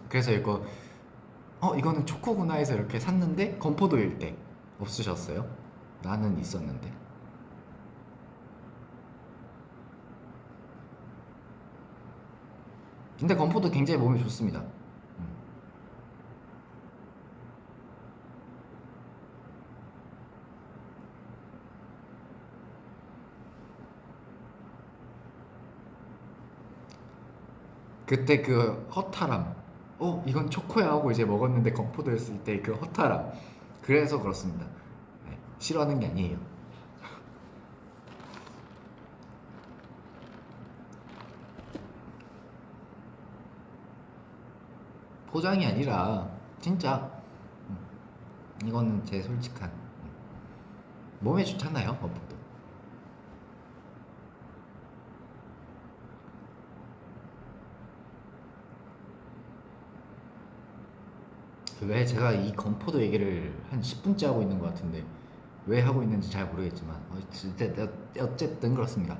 [SPEAKER 1] 그래서 이거는 초코구나 해서 이렇게 샀는데 건포도일 때 없으셨어요? 나는 있었는데. 근데 건포도 굉장히 몸에 좋습니다. 그때 그 허탈함. 이건 초코야 하고 이제 먹었는데 건포도였을 때 그 허탈함. 그래서 그렇습니다. 네, 싫어하는 게 아니에요. 포장이 아니라 진짜 이거는 제 솔직한 몸에 좋잖아요, 건포도. 왜 제가 이 건포도 얘기를 한 10분째 하고 있는 것 같은데 왜 하고 있는지 잘 모르겠지만 어쨌든 그렇습니다.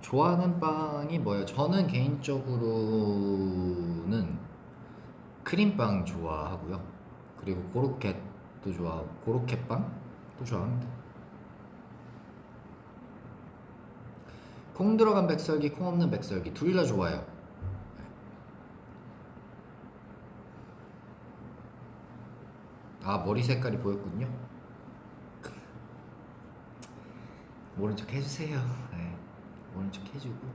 [SPEAKER 1] 좋아하는 빵이 뭐예요? 저는 개인적으로는 크림빵 좋아하고요. 그리고 고로케도 좋아하고 고로케빵도 좋아합니다. 콩 들어간 백설기, 콩 없는 백설기 둘 다 좋아요. 아, 머리 색깔이 보였군요. 모른 척 해주세요. 네, 모른 척 해주고.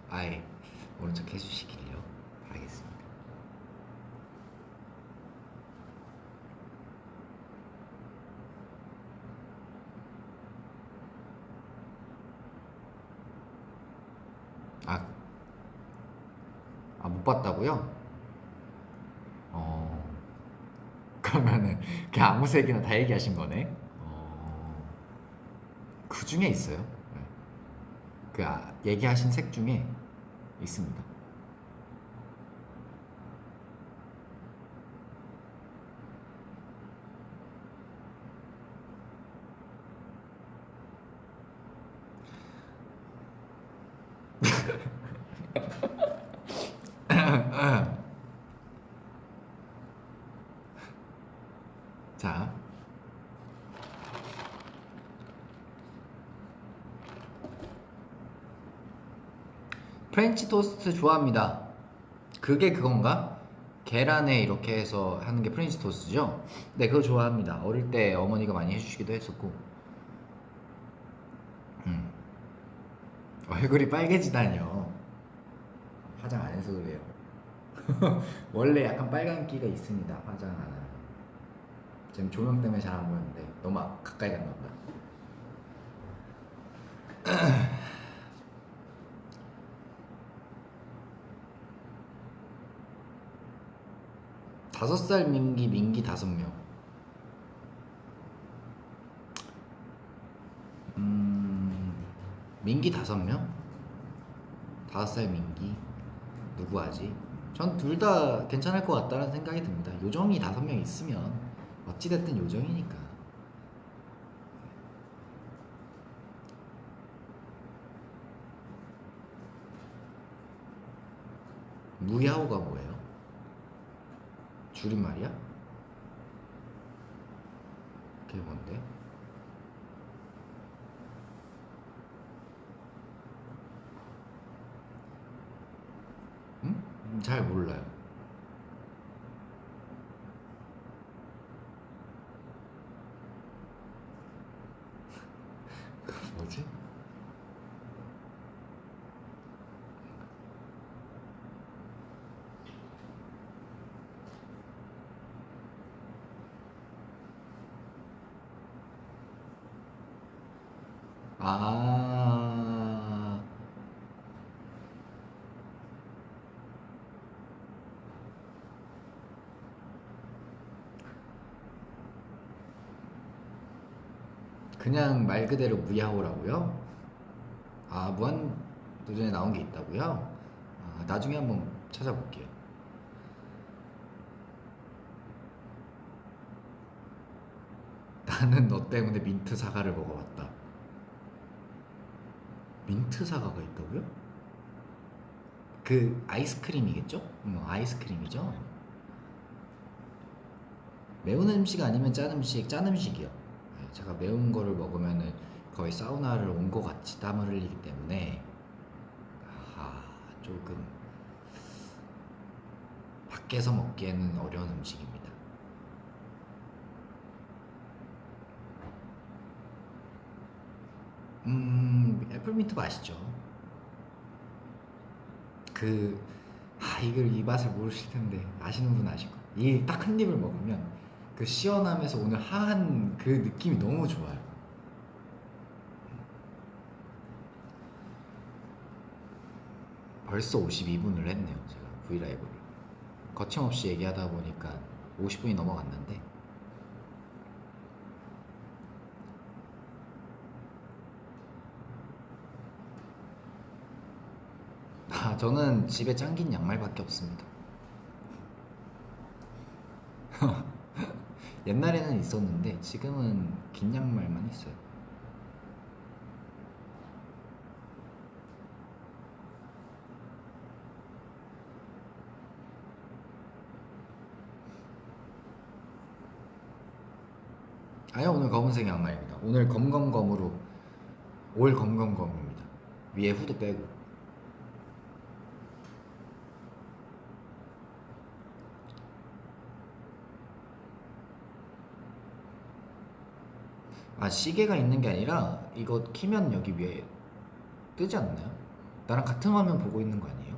[SPEAKER 1] 아예 모른 척 해주시길요. 알겠습니다. 아, 못 봤다고요? 어, 그러면은 그냥 아무 색이나 다 얘기하신 거네. 그 중에 있어요. 네. 얘기하신 색 중에 있습니다. 자, 프렌치 토스트 좋아합니다. 그게 그건가? 계란에 이렇게 해서 하는 게 프렌치 토스트죠? 네, 그거 좋아합니다. 어릴 때 어머니가 많이 해주시기도 했었고. 음. 얼굴이 빨개지다니요. 화장 안 해서 그래요. 원래 약간 빨간기가 있습니다. 화장 안 하면. 지금 조명 때문에 잘 안 보이는데 너무 가까이 갔나 보다. 5살 민기 5명. 민기 5명? 5살 민기 누구 하지? 전 둘 다 괜찮을 것 같다는 생각이 듭니다. 요정이 5명 있으면 어찌됐든 요정이니까. 무야호가 뭐예요? 줄임말이야? 그게 뭔데? 응? 잘 몰라요. 뭐지? 아, 그냥 말 그대로 무야호라고요? 아, 무한도전에 나온 게 있다고요? 아, 나중에 한번 찾아볼게요. 나는 너 때문에 민트 사과를 먹어봤다. 민트 사과가 있다고요? 그 아이스크림이겠죠? 아이스크림이죠? 매운 음식 아니면 짠 음식, 짠 음식이요. 네, 제가 매운 거를 먹으면은 거의 사우나를 온 것 같이 땀을 흘리기 때문에 조금 밖에서 먹기에는 어려운 음식입니다. 애플민트 맛있죠. 그, 이걸 이 맛을 모르실 텐데 아시는 분 아시고 이 딱 한 입을 먹으면 그 시원함에서 오는 하한 그 느낌이 너무 좋아요. 벌써 52분을 했네요. 제가 브이라이브를 거침없이 얘기하다 보니까 50분이 넘어갔는데 저는 집에 짱긴 양말밖에 없습니다. 옛날에는 있었는데 지금은 긴 양말만 있어요. 아니요, 오늘 검은색 양말입니다. 오늘 검검검으로 올 검검검입니다. 위에 후드 빼고. 시계가 있는 게 아니라 이거 키면 여기 위에 뜨지 않나요? 나랑 같은 화면 보고 있는 거 아니에요?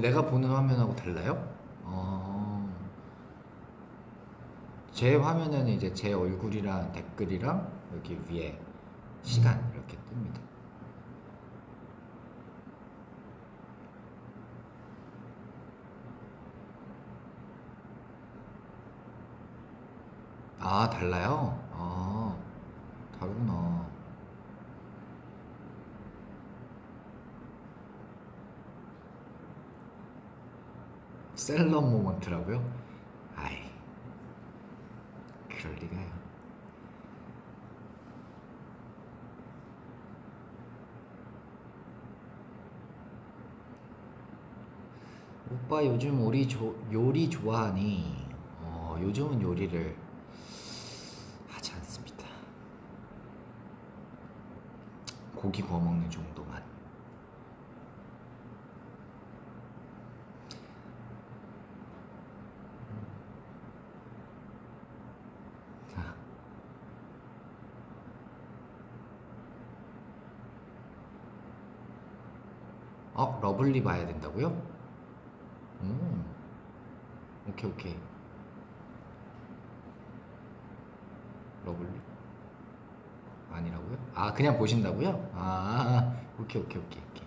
[SPEAKER 1] 내가 보는 화면하고 달라요? 제 화면에는 이제 제 얼굴이랑 댓글이랑 여기 위에 시간 이렇게 뜹니다. 달라요? 다르구나. 셀럽 모먼트라고요? 아이, 그럴 리가요. 오빠 요즘 요리 좋아하니? 요즘은 요리를 하지 않습니다. 고기 구워 먹는 정도만. 러블리 봐야 된다고요? 음, 오케이, 오케이. 러블리? 아니라고요? 그냥 보신다고요? 오케이, 오케이, 오케이, 오케이.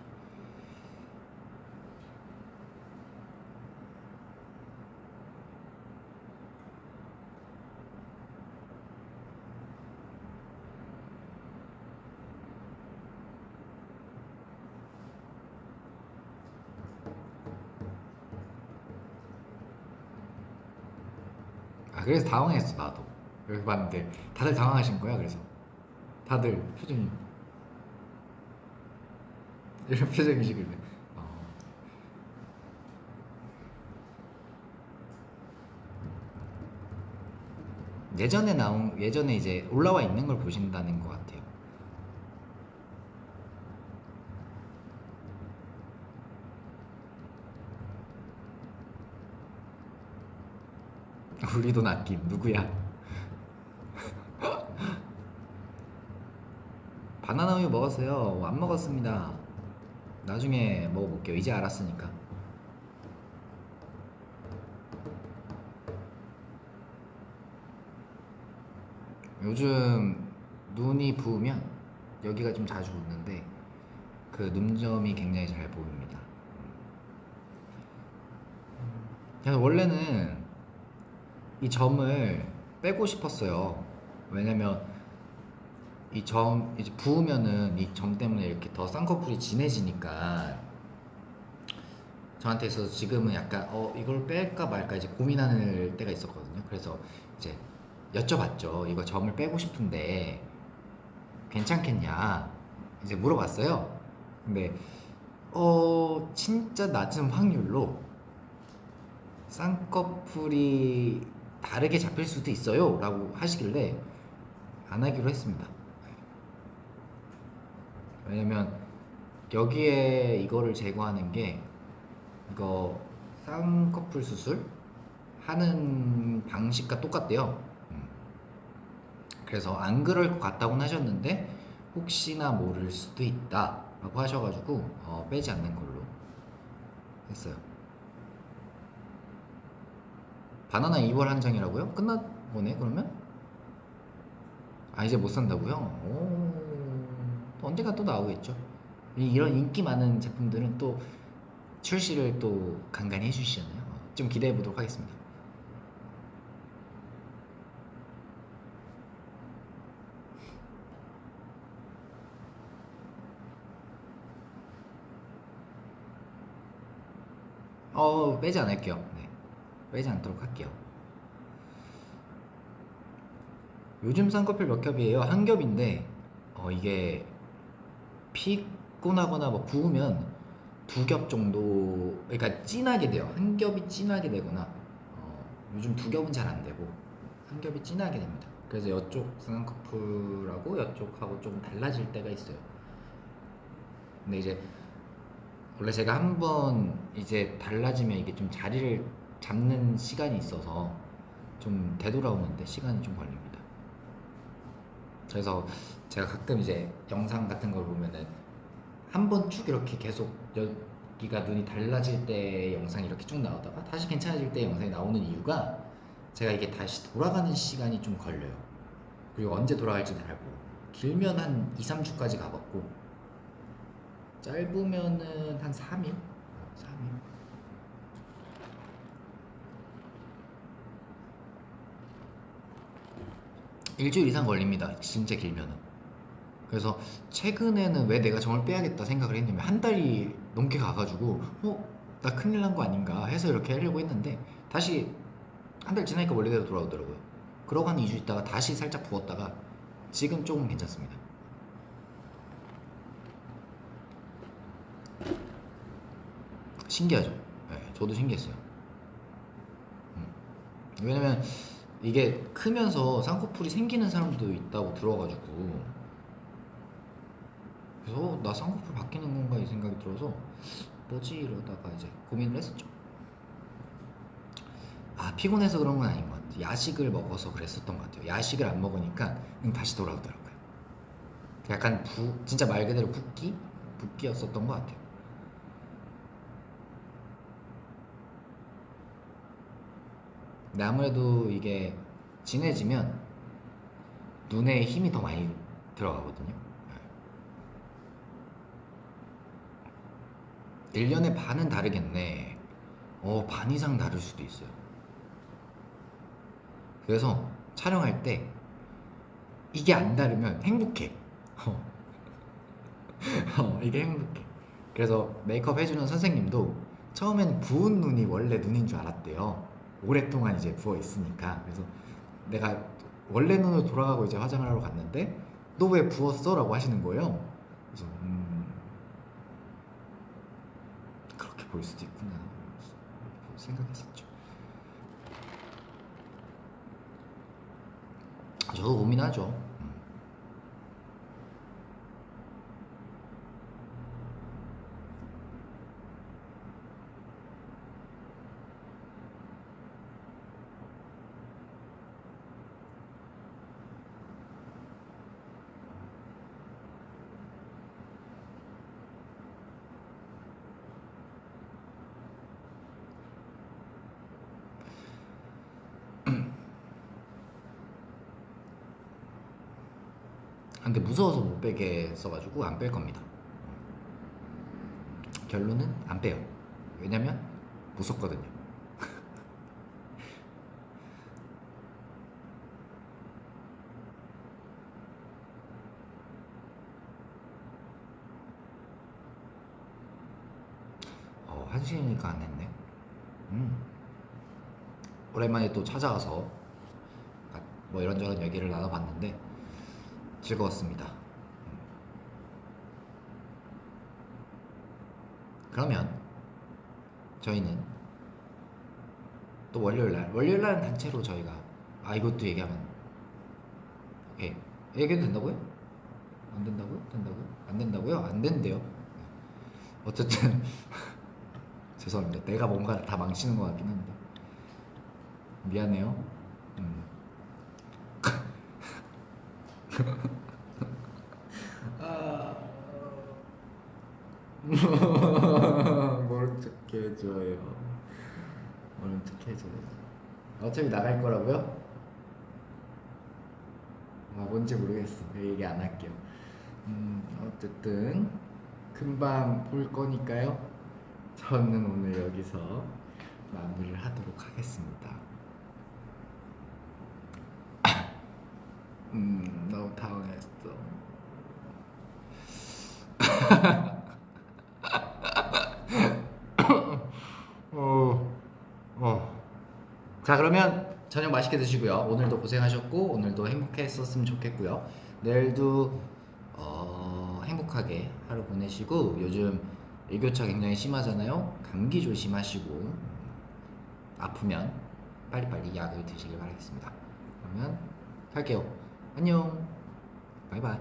[SPEAKER 1] 그래서 당황했어 나도. 여기 봤는데 다들 당황하신 거야. 그래서 다들 표정이 이런 표정이시길래 어. 예전에 이제 올라와 있는 걸 보신다는 것 같아요. 우리 돈 아낌 누구야? 바나나 우유 먹었어요. 안 먹었습니다. 나중에 먹어볼게요. 이제 알았으니까. 요즘 눈이 부으면 여기가 좀 자주 붓는데 그 눈점이 굉장히 잘 보입니다. 그래서 원래는 이 점을 빼고 싶었어요. 왜냐면 이 점 이제 부으면은 이 점 때문에 이렇게 더 쌍꺼풀이 진해지니까 저한테 있어서 지금은 약간 이걸 뺄까 말까 이제 고민하는 때가 있었거든요. 그래서 이제 여쭤봤죠. 이거 점을 빼고 싶은데 괜찮겠냐 이제 물어봤어요. 근데 진짜 낮은 확률로 쌍꺼풀이 다르게 잡힐 수도 있어요 라고 하시길래 안 하기로 했습니다. 왜냐면 여기에 이거를 제거하는 게 이거 쌍꺼풀 수술 하는 방식과 똑같대요. 그래서 안 그럴 것 같다고는 하셨는데 혹시나 모를 수도 있다 라고 하셔가지고 빼지 않는 걸로 했어요. 바나나 2월 한정이라고요? 끝나보네 그러면? 아 이제 못 산다고요? 또 언젠가 또 나오겠죠. 이런 인기 많은 제품들은 또 출시를 또 간간히 해주시잖아요. 좀 기대해 보도록 하겠습니다. 빼지 않을게요. 네, 빼지 않도록 할게요. 요즘 쌍꺼풀 몇 겹이에요? 한 겹인데 이게 피곤하거나 뭐 부으면 두 겹 정도, 그러니까 진하게 돼요. 한 겹이 진하게 되거나 요즘 두 겹은 잘 안 되고 한 겹이 진하게 됩니다. 그래서 이쪽 쌍꺼풀하고 이쪽하고 좀 달라질 때가 있어요. 근데 이제 원래 제가 한번 이제 달라지면 이게 좀 자리를 잡는 시간이 있어서 좀 되돌아오는데 시간이 좀 걸립니다. 그래서 제가 가끔 이제 영상 같은 걸 보면은 한 번 쭉 이렇게 계속 여기가 눈이 달라질 때 영상이 이렇게 쭉 나오다가 다시 괜찮아질 때 영상이 나오는 이유가 제가 이게 다시 돌아가는 시간이 좀 걸려요. 그리고 언제 돌아갈지도 잘 모르고 길면 한 2, 3주까지 가봤고 짧으면은 한 3일? 3일? 일주일 이상 걸립니다. 진짜 길면은. 그래서 최근에는 왜 내가 점을 빼야겠다 생각을 했냐면 한 달이 넘게 가가지고 나 큰일 난 거 아닌가 해서 이렇게 하려고 했는데 다시 한 달 지나니까 원래대로 돌아오더라고요. 그러고 한 2주 있다가 다시 살짝 부었다가 지금 조금 괜찮습니다. 신기하죠? 네, 저도 신기했어요. 왜냐면 이게 크면서 쌍꺼풀이 생기는 사람들도 있다고 들어가지고 그래서 나 쌍꺼풀 바뀌는 건가 이 생각이 들어서 뭐지 이러다가 이제 고민을 했었죠. 피곤해서 그런 건 아닌 것 같아요. 야식을 먹어서 그랬었던 것 같아요. 야식을 안 먹으니까 다시 돌아오더라고요. 약간 진짜 말 그대로 붓기였었던 것 같아요. 근데 아무래도 이게 진해지면 눈에 힘이 더 많이 들어가거든요. 1년에 반은 다르겠네. 반 이상 다를 수도 있어요. 그래서 촬영할 때 이게 안 다르면 행복해. 이게 행복해. 그래서 메이크업 해주는 선생님도 처음엔 부은 눈이 원래 눈인 줄 알았대요. 오랫동안 이제 부어 있으니까. 그래서 내가 원래 눈으로 돌아가고 이제 화장을 하러 갔는데 너 왜 부었어? 라고 하시는 거예요. 그래서 그렇게 보일 수도 있구나 생각했었죠. 저도 고민하죠. 근데 무서워서 못 빼게 써가지고 안 뺄 겁니다. 결론은 안 빼요. 왜냐면 무섭거든요. 한 시간이니까 안 했네. 오랜만에 또 찾아와서 뭐 이런저런 얘기를 나눠봤는데 즐거웠습니다. 그러면 저희는 또 월요일날은 단체로 저희가 이것도 얘기하면 오케이 얘기해도 된다고요? 안 된다고요? 된다고요? 안 된다고요? 안 된대요. 어쨌든 죄송합니다. 내가 뭔가 다 망치는 것 같긴 한데 미안해요. 뭘 어떻게 해줘요? 뭘 어떻게 해줘요? 어차피 나갈 거라고요? 뭔지 모르겠어. 얘기 안 할게요. 어쨌든 금방 볼 거니까요. 저는 오늘 여기서 마무리를 하도록 하겠습니다. 너무 당황했어. 자, 그러면 저녁 맛있게 드시고요. 오늘도 고생하셨고 오늘도 행복했었으면 좋겠고요. 내일도 행복하게 하루 보내시고, 요즘 일교차 굉장히 심하잖아요. 감기 조심하시고 아프면 빨리빨리 약을 드시길 바라겠습니다. 그러면 갈게요. 안녕. 바이바이.